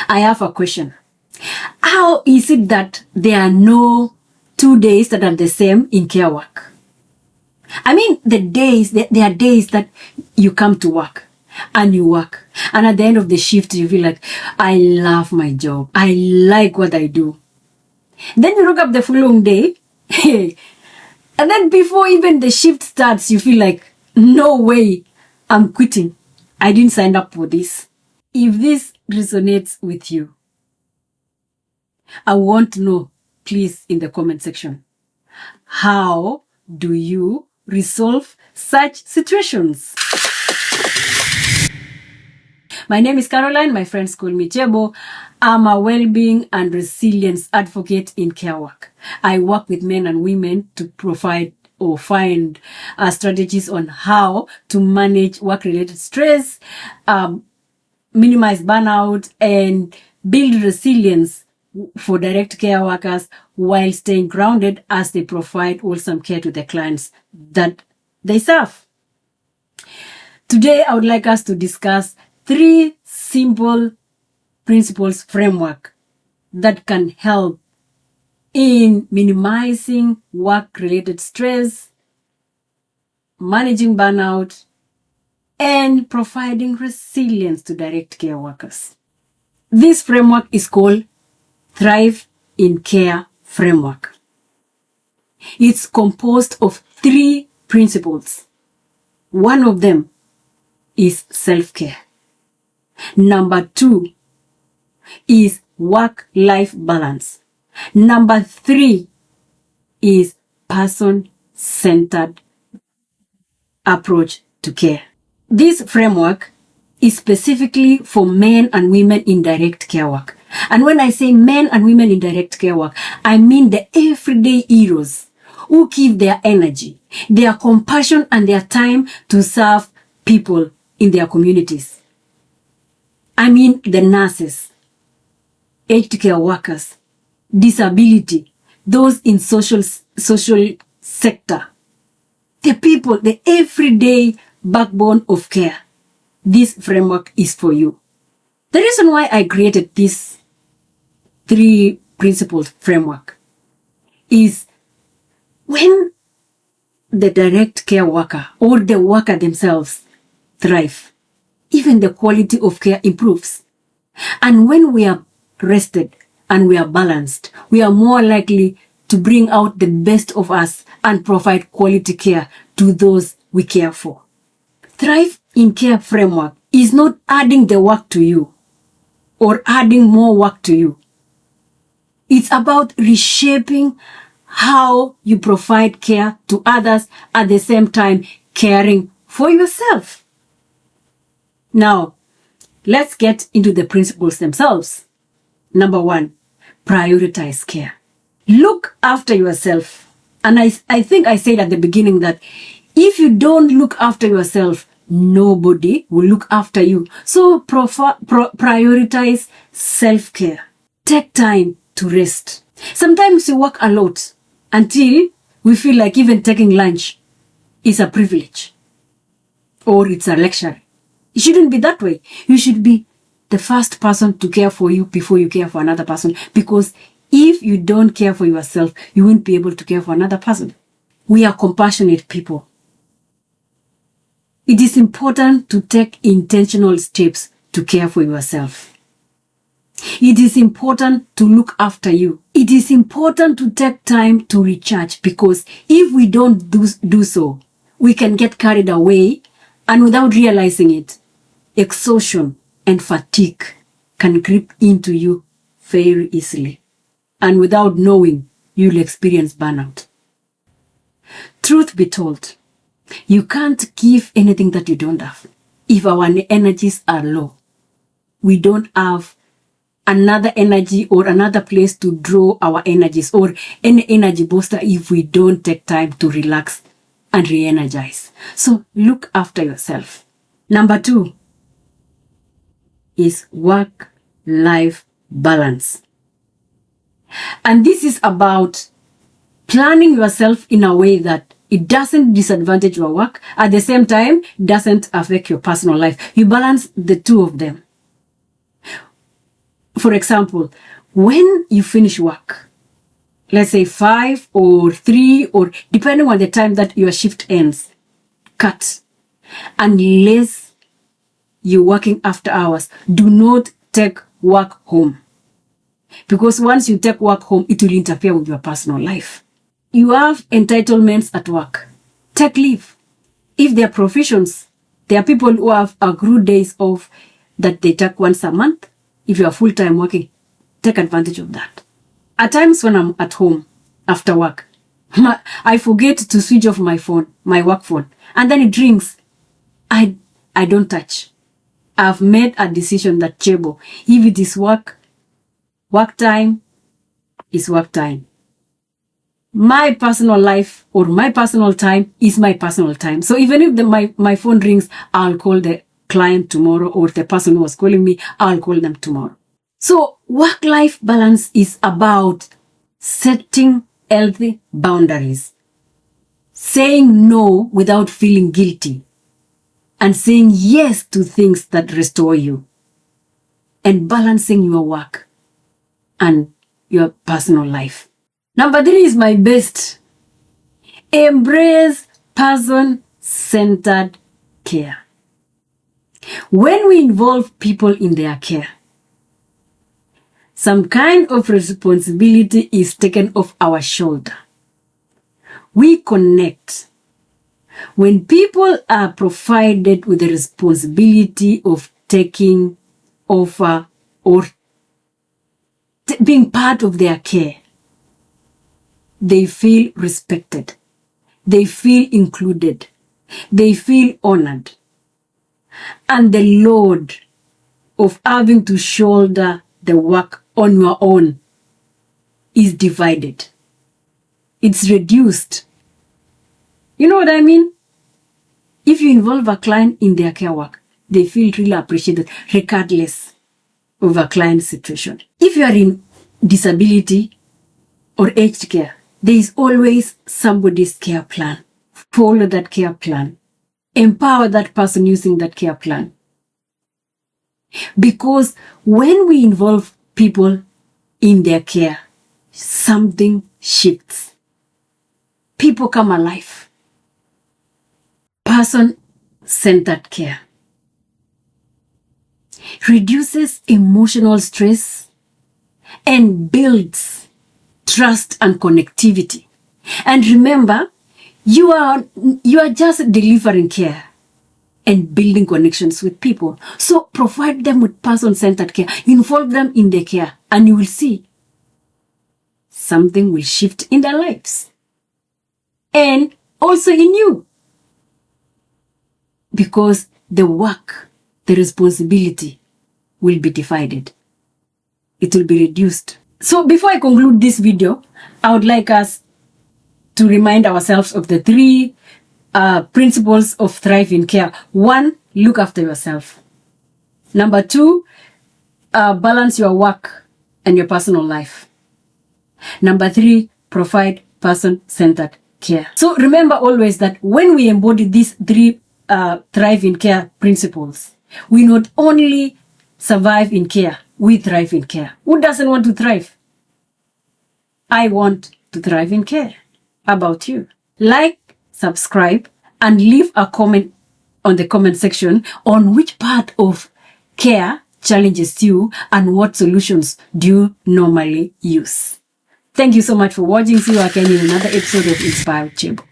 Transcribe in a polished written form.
I have a question. How is it that there are no 2 days that are the same in care work? I mean, there are days that you come to work and you work. And at the end of the shift, you feel like, I love my job. I like what I do. Then you look up the following day. And then before even the shift starts, you feel like, no way, I'm quitting. I didn't sign up for this. If this resonates with you, I want to know, please, in the comment section, how do you resolve such situations? My name is Caroline. My friends call me Chebo. I'm a well-being and resilience advocate in care work. I work with men and women to provide or find strategies on how to manage work-related stress, minimize burnout, and build resilience for direct care workers while staying grounded as they provide wholesome care to the clients that they serve. Today, I would like us to discuss 3 simple principles framework that can help in minimizing work-related stress, managing burnout, and providing resilience to direct care workers. This framework is called Thrive in Care Framework. It's composed of 3 principles. One of them is self-care. Number 2 is work-life balance. Number 3 is person-centered approach to care. This framework is specifically for men and women in direct care work. And when I say men and women in direct care work, I mean the everyday heroes who give their energy, their compassion, and their time to serve people in their communities. I mean the nurses, aged care workers, disability, those in social sector, the people, the everyday backbone of care. This framework is for you. The reason why I created this 3 principles framework is when the direct care worker or the worker themselves thrive, even the quality of care improves. And when we are rested and we are balanced, we are more likely to bring out the best of us and provide quality care to those we care for. Thrive in Care framework is not adding the work to you or adding more work to you. It's about reshaping how you provide care to others at the same time caring for yourself. Now, let's get into the principles themselves. Number 1, prioritize care. Look after yourself. And I think I said at the beginning that if you don't look after yourself, nobody will look after you. So prioritize self-care. Take time to rest. Sometimes we work a lot until we feel like even taking lunch is a privilege or it's a luxury. It shouldn't be that way. You should be the first person to care for you before you care for another person, because if you don't care for yourself, you won't be able to care for another person. We are compassionate people. It is important to take intentional steps to care for yourself. It is important to look after you. It is important to take time to recharge, because if we don't do so, we can get carried away, and without realizing it, exhaustion and fatigue can creep into you very easily. And without knowing, you'll experience burnout. Truth be told, you can't give anything that you don't have. If our energies are low, we don't have another energy or another place to draw our energies or any energy booster if we don't take time to relax and re-energize. So look after yourself. Number 2 is work-life balance. And this is about planning yourself in a way that it doesn't disadvantage your work, at the same time doesn't affect your personal life. You balance the 2 of them. For example, when you finish work, let's say 5 or 3, or depending on the time that your shift ends, cut. Unless you're working after hours, do not take work home. Because once you take work home, it will interfere with your personal life. You have entitlements at work. Take leave. If there are professions, there are people who have accrued days off that they take once a month. If you are full-time working, take advantage of that. At times when I'm at home after work, I forget to switch off my phone, my work phone, and then it rings. I don't touch. I've made a decision that, Chebo, if it is work time is work time. My personal life or my personal time is my personal time. So even if my phone rings, I'll call the client tomorrow, or the person who was calling me, I'll call them tomorrow. So work-life balance is about setting healthy boundaries, saying no without feeling guilty, and saying yes to things that restore you, and balancing your work and your personal life. Number 3 is my best. Embrace person-centered care. When we involve people in their care, some kind of responsibility is taken off our shoulder. We connect. When people are provided with the responsibility of taking over or being part of their care, they feel respected. They feel included. They feel honored. And the load of having to shoulder the work on your own is divided. It's reduced. You know what I mean? If you involve a client in their care work, they feel really appreciated regardless of a client's situation. If you are in disability or aged care, there is always somebody's care plan. Follow that care plan. Empower that person using that care plan. Because when we involve people in their care, something shifts. People come alive. Person-centered care reduces emotional stress and builds trust and connectivity. And remember, you are just delivering care and building connections with people. So provide them with person-centered care. Involve them in their care, and you will see something will shift in their lives. And also in you. Because the work, the responsibility will be divided. It will be reduced. So before I conclude this video, I would like us to remind ourselves of the 3 principles of thriving care. 1, look after yourself. Number 2, balance your work and your personal life. Number 3, provide person-centered care. So remember always that when we embody these 3 thrive in care principles, we not only survive in care, we thrive in care. Who doesn't want to thrive? I want to thrive in care. How about you? Like, subscribe, and leave a comment on the comment section on which part of care challenges you and what solutions do you normally use. Thank you so much for watching. See you again in another episode of Inspired Chebo.